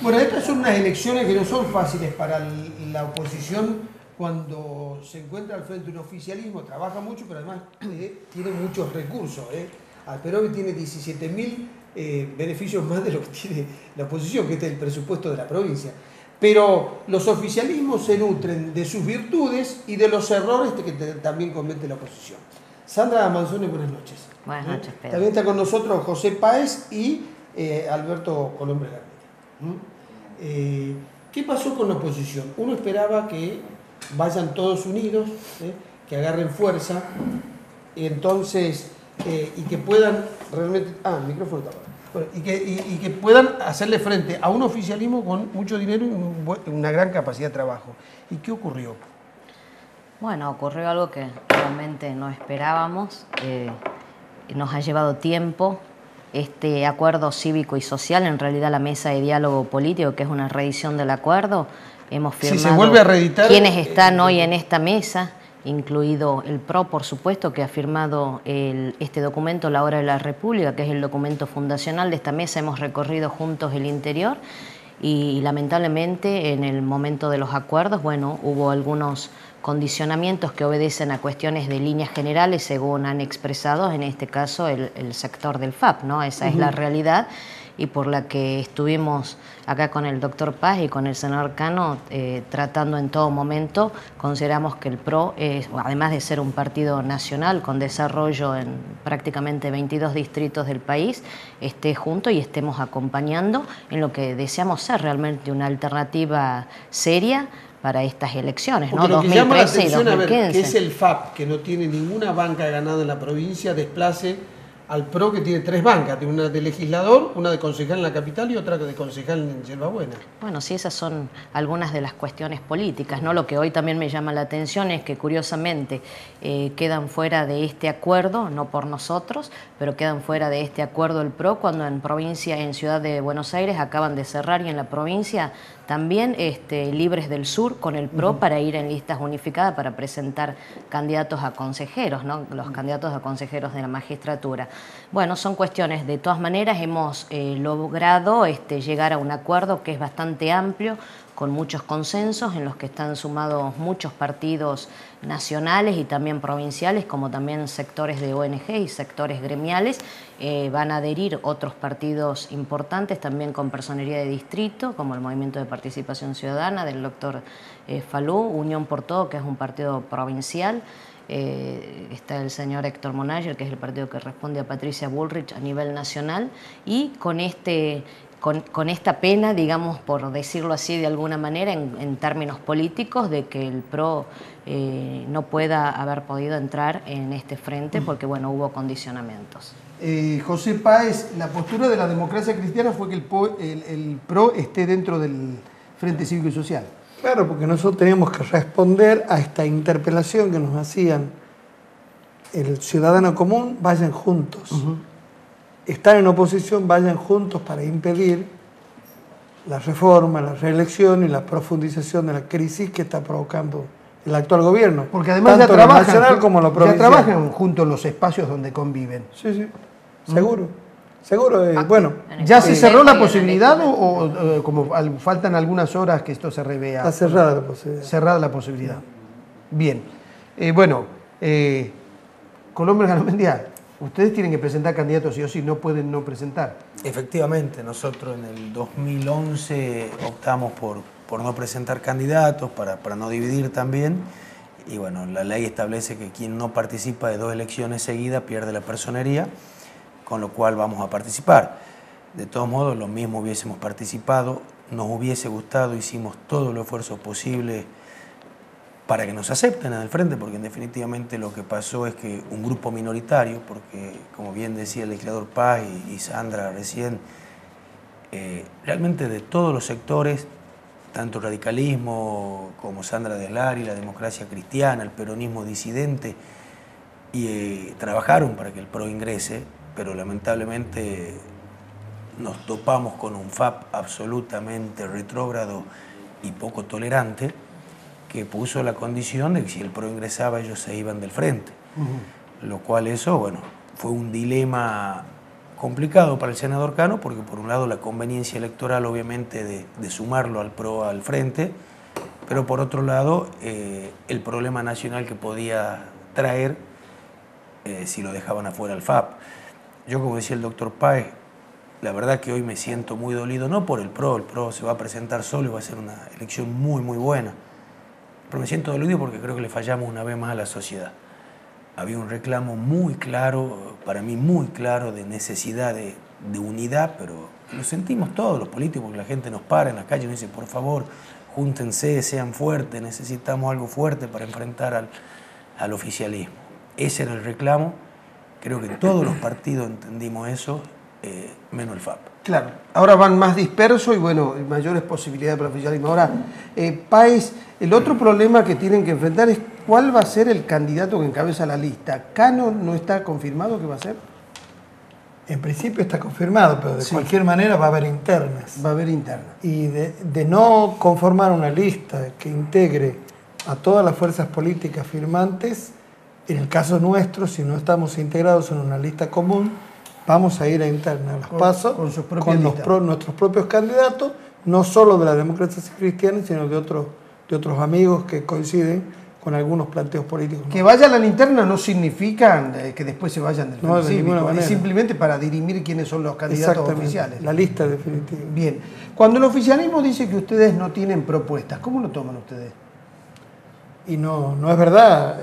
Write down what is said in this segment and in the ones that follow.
Bueno, estas son unas elecciones que no son fáciles para la oposición cuando se encuentra al frente de un oficialismo, trabaja mucho, pero además tiene muchos recursos. Alperovi tiene 17.000 beneficios más de lo que tiene la oposición, que es el presupuesto de la provincia. Pero los oficialismos se nutren de sus virtudes y de los errores que también comete la oposición. Sandra Manzoni, buenas noches. Buenas noches, Pedro. También está con nosotros José Páez y Alberto Colombre Garmendia. ¿Qué pasó con la oposición? Uno esperaba que vayan todos unidos, que agarren fuerza, entonces, y que puedan realmente... el micrófono está apagado. Bueno, y que puedan hacerle frente a un oficialismo con mucho dinero y una gran capacidad de trabajo. ¿Y qué ocurrió? Bueno, ocurrió algo que realmente no esperábamos. Nos ha llevado tiempo. Este acuerdo cívico y social, en realidad la mesa de diálogo político, que es una reedición del acuerdo, hemos firmado. Si se vuelve a reeditar, quienes están hoy en esta mesa, incluido el PRO, por supuesto, que ha firmado este documento, La Hora de la República, que es el documento fundacional de esta mesa. Hemos recorrido juntos el interior y lamentablemente en el momento de los acuerdos, bueno, hubo algunos condicionamientos que obedecen a cuestiones de líneas generales, según han expresado, en este caso, el sector del FAP, ¿no? Esa es la realidad, y por la que estuvimos acá con el doctor Paz y con el senador Cano tratando en todo momento. Consideramos que el PRO, además de ser un partido nacional con desarrollo en prácticamente 22 distritos del país, esté junto y estemos acompañando en lo que deseamos ser realmente una alternativa seria para estas elecciones, porque ¿no? Lo que llama la atención, 2013 y 2015. A ver, que es el FAP, que no tiene ninguna banca ganada en la provincia, desplace al PRO, que tiene 3 bancas, tiene una de legislador, una de concejal en la capital y otra de concejal en Yerbabuena. Bueno, sí, esas son algunas de las cuestiones políticas, ¿no? Lo que hoy también me llama la atención es que curiosamente quedan fuera de este acuerdo, no por nosotros, pero quedan fuera de este acuerdo el PRO, cuando en provincia, en Ciudad de Buenos Aires acaban de cerrar, y en la provincia también Libres del Sur con el PRO para ir en listas unificadas para presentar candidatos a consejeros, ¿no? Los candidatos a consejeros de la magistratura. Bueno, son cuestiones. De todas maneras, hemos logrado llegar a un acuerdo que es bastante amplio, con muchos consensos, en los que están sumados muchos partidos nacionales y también provinciales, como también sectores de ONG y sectores gremiales. Van a adherir otros partidos importantes, también con personería de distrito, como el Movimiento de Participación Ciudadana del doctor Falú, Unión por Todo, que es un partido provincial. Está el señor Héctor Monayer, que es el partido que responde a Patricia Bullrich a nivel nacional, y con esta pena, digamos, por decirlo así de alguna manera, en términos políticos, de que el PRO no pueda haber podido entrar en este frente porque, bueno, hubo condicionamientos. José Páez, la postura de la democracia cristiana fue que el PRO esté dentro del Frente Cívico y Social. Claro, porque nosotros teníamos que responder a esta interpelación que nos hacían el ciudadano común: vayan juntos. Están en oposición, vayan juntos para impedir la reforma, la reelección y la profundización de la crisis que está provocando el actual gobierno. Porque además tanto ya trabajan, lo nacional como lo provincial. Ya trabajan juntos los espacios donde conviven. Sí, seguro. Seguro, bueno. ¿Ya se cerró la posibilidad o como faltan algunas horas que esto se revea? Está cerrada la posibilidad. Cerrada la posibilidad. Bien. Colombre Garmendia, ustedes tienen que presentar candidatos sí o sí, no pueden no presentar. Efectivamente, nosotros en el 2011 optamos por no presentar candidatos, para no dividir también. Y bueno, la ley establece que quien no participa de 2 elecciones seguidas pierde la personería, con lo cual vamos a participar. De todos modos, lo mismo hubiésemos participado, nos hubiese gustado, hicimos todo el esfuerzo posible para que nos acepten en el frente, porque definitivamente lo que pasó es que un grupo minoritario, porque como bien decía el legislador Paz y Sandra recién, realmente de todos los sectores, tanto el radicalismo como Sandra Deslari, la democracia cristiana, el peronismo disidente, trabajaron para que el PRO ingrese, pero lamentablemente nos topamos con un FAP absolutamente retrógrado y poco tolerante, que puso la condición de que si el PRO ingresaba ellos se iban del frente. Lo cual eso, bueno, fue un dilema complicado para el senador Cano, porque por un lado la conveniencia electoral obviamente de sumarlo al PRO al frente, pero por otro lado el problema nacional que podía traer si lo dejaban afuera al FAP. Yo, como decía el doctor Páez, la verdad que hoy me siento muy dolido, no por el PRO se va a presentar solo y va a ser una elección muy muy buena, pero me siento dolido porque creo que le fallamos una vez más a la sociedad. Había un reclamo muy claro, para mí muy claro, de necesidad de unidad, pero lo sentimos todos los políticos, porque la gente nos para en la calle y nos dice, por favor, júntense, sean fuertes, necesitamos algo fuerte para enfrentar al oficialismo. Ese era el reclamo, creo que todos los partidos entendimos eso, menos el FAP. Claro, ahora van más dispersos y bueno, mayores posibilidades para el oficialismo. Ahora, Páez, el otro problema que tienen que enfrentar es cuál va a ser el candidato que encabeza la lista. ¿Cano no está confirmado que va a ser? En principio está confirmado, pero de cualquier manera va a haber internas. Va a haber internas. Y de no conformar una lista que integre a todas las fuerzas políticas firmantes, en el caso nuestro, si no estamos integrados en una lista común, vamos a ir a interna a los pasos con nuestros propios candidatos, no solo de la democracia cristiana, sino de otros amigos que coinciden con algunos planteos políticos. Que vayan a la interna no significa que después se vayan del frente cívico, es simplemente para dirimir quiénes son los candidatos oficiales. La lista definitiva. Bien, cuando el oficialismo dice que ustedes no tienen propuestas, ¿cómo lo toman ustedes? Y no es verdad,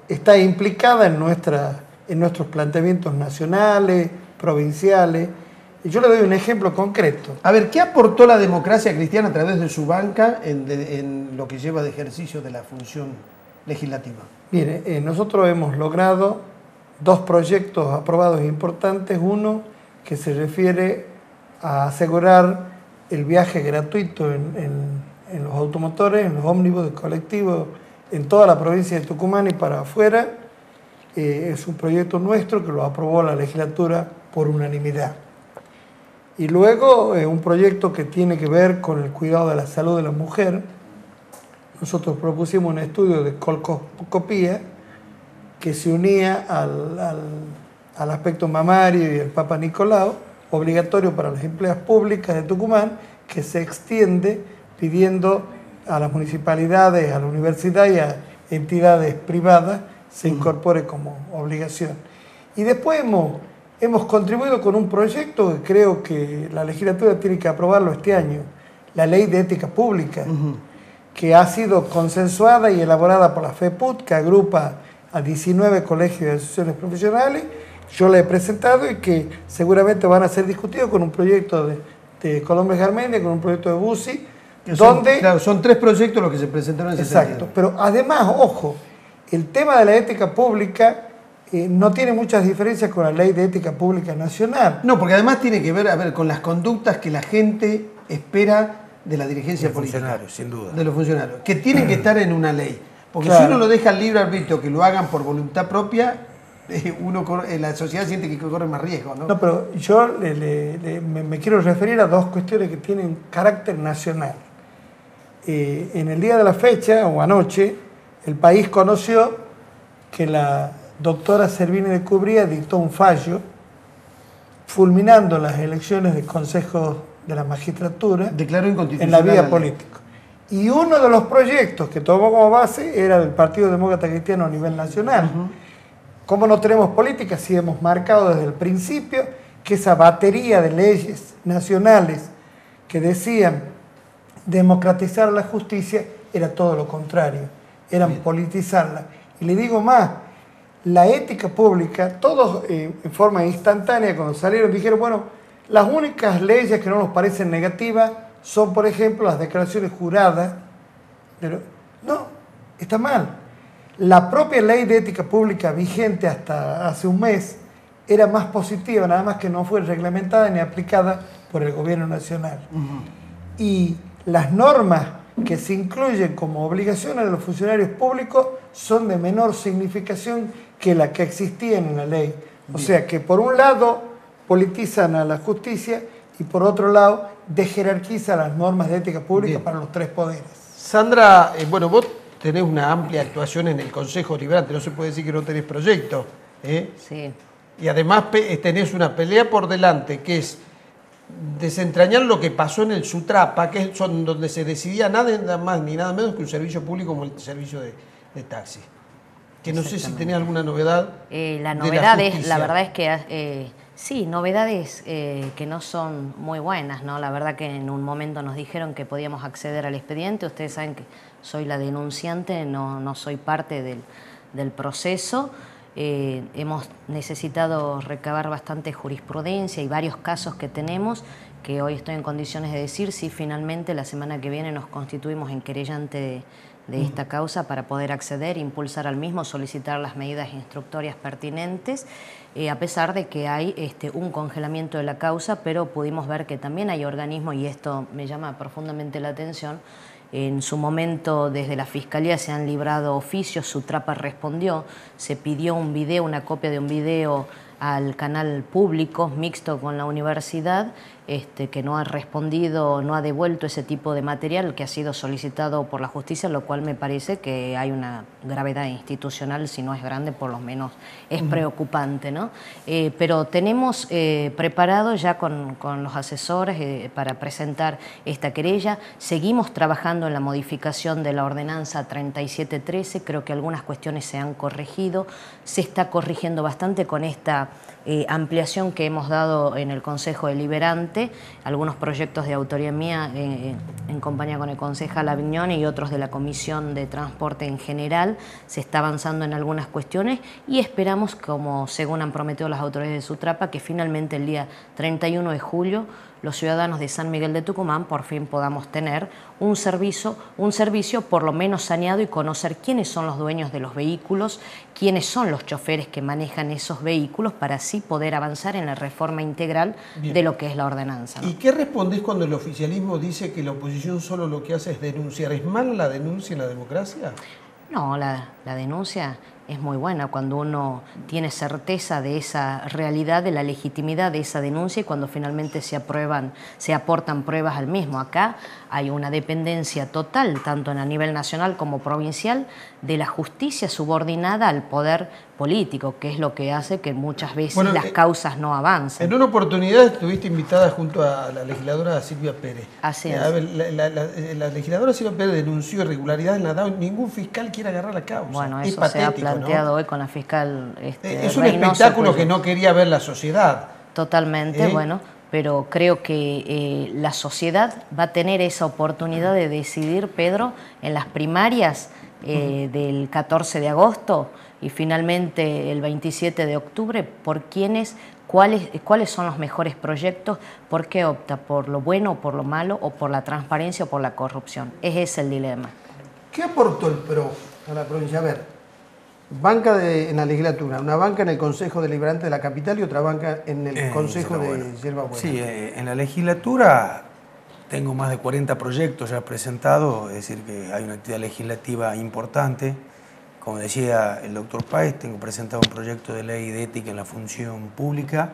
está implicada en nuestros planteamientos nacionales, provinciales. Y yo le doy un ejemplo concreto. A ver, ¿qué aportó la democracia cristiana a través de su banca en lo que lleva de ejercicio de la función legislativa? Mire, nosotros hemos logrado 2 proyectos aprobados importantes. Uno que se refiere a asegurar el viaje gratuito en los automotores, en los ómnibus de colectivos, en toda la provincia de Tucumán y para afuera. Es un proyecto nuestro que lo aprobó la legislatura por unanimidad. Y luego un proyecto que tiene que ver con el cuidado de la salud de la mujer. Nosotros propusimos un estudio de colposcopía que se unía al aspecto mamario y el Papa Nicolau, obligatorio para las empleadas públicas de Tucumán, que se extiende pidiendo a las municipalidades, a la universidad y a entidades privadas se incorpore como obligación. Y después hemos contribuido con un proyecto que creo que la legislatura tiene que aprobarlo este año, la Ley de Ética Pública, que ha sido consensuada y elaborada por la FEPUT, que agrupa a 19 colegios y asociaciones profesionales. Yo la he presentado y que seguramente van a ser discutidos con un proyecto de Colombia Garmendia, con un proyecto de Bussi, claro, son 3 proyectos los que se presentaron en ese sentido. Exacto, pero además, ojo, el tema de la ética pública no tiene muchas diferencias con la Ley de Ética Pública Nacional. No, porque además tiene que ver, con las conductas que la gente espera de la dirigencia política. De los funcionarios, sin duda. De los funcionarios, que tienen que estar en una ley. Porque claro, si uno lo deja al libre arbitrio, que lo hagan por voluntad propia, la sociedad siente que corre más riesgo, ¿no? No, pero yo me quiero referir a 2 cuestiones que tienen carácter nacional. En el día de la fecha, o anoche, el país conoció que la doctora Servini de Cubría dictó un fallo fulminando las elecciones de consejos de la magistratura. Declaró inconstitucional en la vía política. Y uno de los proyectos que tomó como base era del Partido Demócrata Cristiano a nivel nacional. ¿Cómo no tenemos política si hemos marcado desde el principio que esa batería de leyes nacionales que decían democratizar la justicia era todo lo contrario, eran politizarla? Y le digo más, la ética pública, todos en forma instantánea cuando salieron dijeron, bueno, las únicas leyes que no nos parecen negativas son, por ejemplo, las declaraciones juradas. Pero no, está mal. La propia ley de ética pública vigente hasta hace un mes era más positiva, nada más que no fue reglamentada ni aplicada por el gobierno nacional. Y las normas que se incluyen como obligaciones de los funcionarios públicos son de menor significación que la que existían en la ley. O sea que por un lado politizan a la justicia y por otro lado desjerarquizan las normas de ética pública para los 3 poderes. Sandra, bueno, vos tenés una amplia actuación en el Consejo Deliberante, no se puede decir que no tenés proyecto. Sí. Y además tenés una pelea por delante, que es desentrañar lo que pasó en el Sutrapa, que es donde se decidía nada más ni nada menos que un servicio público como el servicio de taxi. Que no sé si tenés alguna novedad. La novedad es, la verdad es que sí, novedades que no son muy buenas, ¿no? La verdad que en un momento nos dijeron que podíamos acceder al expediente. Ustedes saben que soy la denunciante, no soy parte del proceso. Hemos necesitado recabar bastante jurisprudencia y varios casos que tenemos, que hoy estoy en condiciones de decir si finalmente la semana que viene nos constituimos en querellante de esta causa para poder acceder, impulsar al mismo, solicitar las medidas instructorias pertinentes, a pesar de que hay un congelamiento de la causa, pero pudimos ver que también hay organismos, y esto me llama profundamente la atención. En su momento desde la Fiscalía se han librado oficios, Sutrapa respondió, se pidió un video, una copia de un video al canal público mixto con la universidad, que no ha respondido, no ha devuelto ese tipo de material que ha sido solicitado por la justicia, lo cual me parece que hay una gravedad institucional, si no es grande, por lo menos es preocupante, ¿no? Pero tenemos preparado ya con los asesores para presentar esta querella. Seguimos trabajando en la modificación de la ordenanza 3713, creo que algunas cuestiones se han corregido, se está corrigiendo bastante con esta ampliación que hemos dado en el Consejo Deliberante, algunos proyectos de autoría mía en compañía con el concejal Aviñón y otros de la Comisión de Transporte en general. Se está avanzando en algunas cuestiones y esperamos, como según han prometido las autoridades de Sutrapa, que finalmente el día 31 de julio los ciudadanos de San Miguel de Tucumán por fin podamos tener un servicio por lo menos saneado y conocer quiénes son los dueños de los vehículos, quiénes son los choferes que manejan esos vehículos, para así poder avanzar en la reforma integral de lo que es la ordenanza, ¿no? ¿Y qué respondés cuando el oficialismo dice que la oposición solo lo que hace es denunciar? ¿Es mala la denuncia en la democracia? No, la denuncia es muy buena cuando uno tiene certeza de esa realidad, de la legitimidad de esa denuncia, y cuando finalmente se aportan pruebas al mismo. Acá hay una dependencia total, tanto a nivel nacional como provincial, de la justicia subordinada al poder político, que es lo que hace que muchas veces las causas no avancen. En una oportunidad estuviste invitada junto a la legisladora Silvia Pérez. Así es. A ver, la legisladora Silvia Pérez denunció irregularidades en la DAO, ningún fiscal quiere agarrar la causa. Bueno, es eso patético, se ha planteado, ¿no?, hoy con la fiscal es un Reynoso, espectáculo que no quería ver la sociedad. Totalmente, bueno, pero creo que la sociedad va a tener esa oportunidad de decidir, Pedro, en las primarias del 14 de agosto y finalmente el 27 de octubre, por cuáles son los mejores proyectos, por qué opta, por lo bueno o por lo malo, o por la transparencia o por la corrupción. Ese es el dilema. ¿Qué aportó el PRO a la provincia? A ver, banca en la legislatura, una banca en el Consejo Deliberante de la capital y otra banca en el Consejo de Yerba Buena. Sí, en la legislatura tengo más de 40 proyectos ya presentados, es decir, que hay una actividad legislativa importante. Como decía el doctor Páez, tengo presentado un proyecto de ley de ética en la función pública,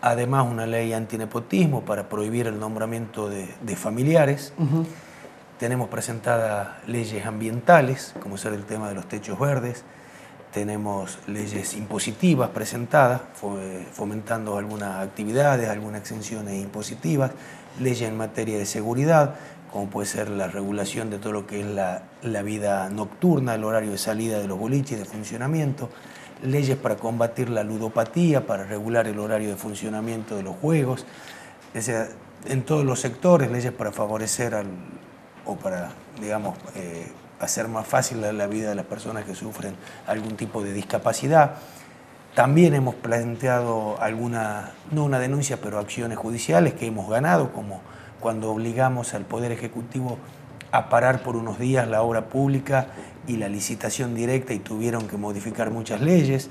además una ley antinepotismo para prohibir el nombramiento de familiares. Tenemos presentadas leyes ambientales, como ser el tema de los techos verdes. Tenemos leyes impositivas presentadas, fomentando algunas actividades, algunas exenciones impositivas, leyes en materia de seguridad, como puede ser la regulación de todo lo que es la vida nocturna, el horario de salida de los boliches, de funcionamiento, leyes para combatir la ludopatía, para regular el horario de funcionamiento de los juegos, o sea, en todos los sectores, leyes para favorecer o para, digamos, hacer más fácil la vida de las personas que sufren algún tipo de discapacidad. También hemos planteado no una denuncia, pero acciones judiciales que hemos ganado, como cuando obligamos al Poder Ejecutivo a parar por unos días la obra pública y la licitación directa y tuvieron que modificar muchas leyes.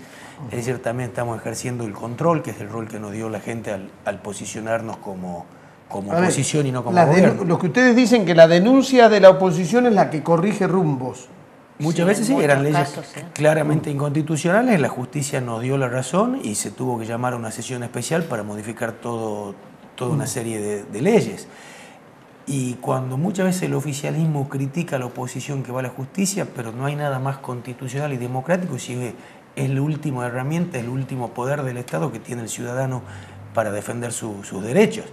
Es decir, también estamos ejerciendo el control, que es el rol que nos dio la gente al posicionarnos como oposición y no como gobierno. Lo que ustedes dicen que la denuncia de la oposición es la que corrige rumbos. Muchas veces sí, eran leyes claramente inconstitucionales, la justicia nos dio la razón y se tuvo que llamar a una sesión especial para modificar toda una serie de leyes. Y cuando muchas veces el oficialismo critica a la oposición que va a la justicia, pero no hay nada más constitucional y democrático, sigue es la última herramienta, es el último poder del Estado que tiene el ciudadano para defender sus derechos.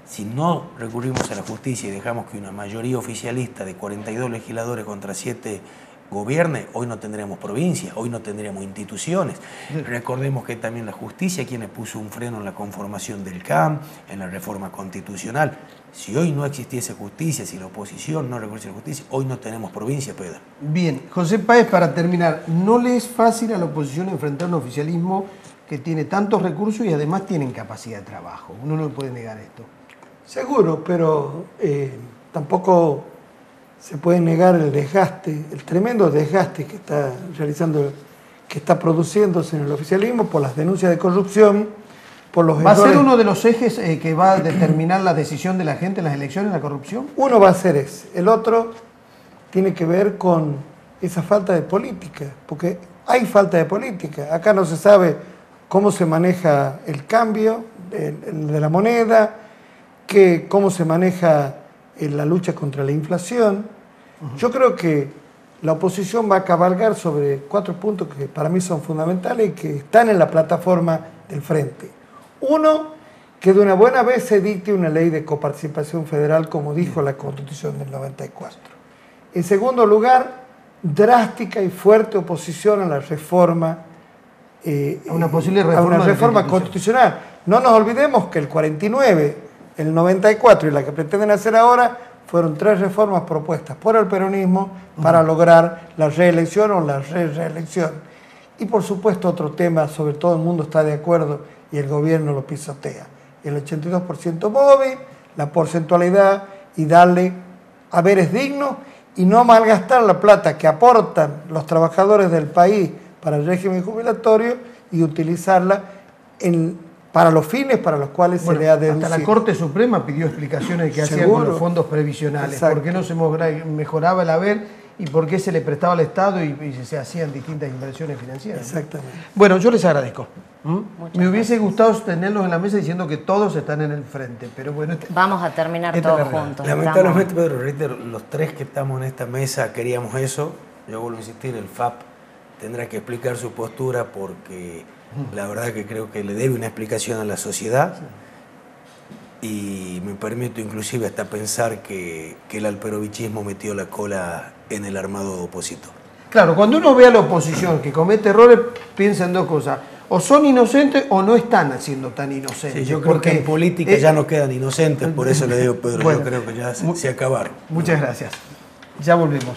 Si no recurrimos a la justicia y dejamos que una mayoría oficialista de 42 legisladores contra 7 gobierne, hoy no tendremos provincias, hoy no tendremos instituciones. Recordemos que también la justicia quienes puso un freno en la conformación del CAM, en la reforma constitucional. Si hoy no existiese justicia, si la oposición no recurriese a la justicia, hoy no tenemos provincia, Pedro. Bien, José Páez, para terminar, ¿no le es fácil a la oposición enfrentar un oficialismo que tiene tantos recursos y además tienen capacidad de trabajo? Uno no le puede negar esto. Seguro, pero tampoco se puede negar el desgaste, el tremendo desgaste que está realizando, que está produciéndose en el oficialismo por las denuncias de corrupción, por los ¿Va a ser errores. uno de los ejes que va a determinar la decisión de la gente en las elecciones, la corrupción? Uno va a ser ese, el otro tiene que ver con esa falta de política, porque hay falta de política. Acá no se sabe cómo se maneja el cambio de la moneda, cómo se maneja la lucha contra la inflación. Yo creo que la oposición va a cabalgar sobre 4 puntos que para mí son fundamentales y que están en la plataforma del Frente. Uno, que de una buena vez se dicte una ley de coparticipación federal, como dijo la Constitución del 94. En segundo lugar, drástica y fuerte oposición a la reforma, A una posible a reforma, una reforma constitucional. No nos olvidemos que el 49, el 94 y la que pretenden hacer ahora fueron 3 reformas propuestas por el peronismo para lograr la reelección o la reelección. Y por supuesto otro tema, sobre todo el mundo está de acuerdo y el gobierno lo pisotea. El 82% móvil, la porcentualidad y darle haberes dignos y no malgastar la plata que aportan los trabajadores del país para el régimen jubilatorio y utilizarla para los fines para los cuales se le ha deducido. Hasta la Corte Suprema pidió explicaciones de qué hacían con los fondos previsionales. Exacto. ¿Por qué no se mejoraba el haber y por qué se le prestaba al Estado y se hacían distintas inversiones financieras? Exactamente. Bueno, yo les agradezco. Me hubiese gustado tenerlos en la mesa diciendo que todos están en el frente, pero bueno. Vamos a terminar esta es todos la realidad. juntos. Lamentablemente, Pedro, reitero, los 3 que estamos en esta mesa queríamos eso. Yo vuelvo a insistir, el FAP tendrá que explicar su postura porque la verdad que creo que le debe una explicación a la sociedad. Y me permito inclusive hasta pensar que el alperovichismo metió la cola en el armado opositor. Claro, cuando uno ve a la oposición que comete errores, piensa en 2 cosas. O son inocentes o no están siendo tan inocentes. Sí, yo creo que en política ya no quedan inocentes, por eso le digo, Pedro, Bueno, yo creo que ya se acabaron. Muchas gracias. Ya volvemos.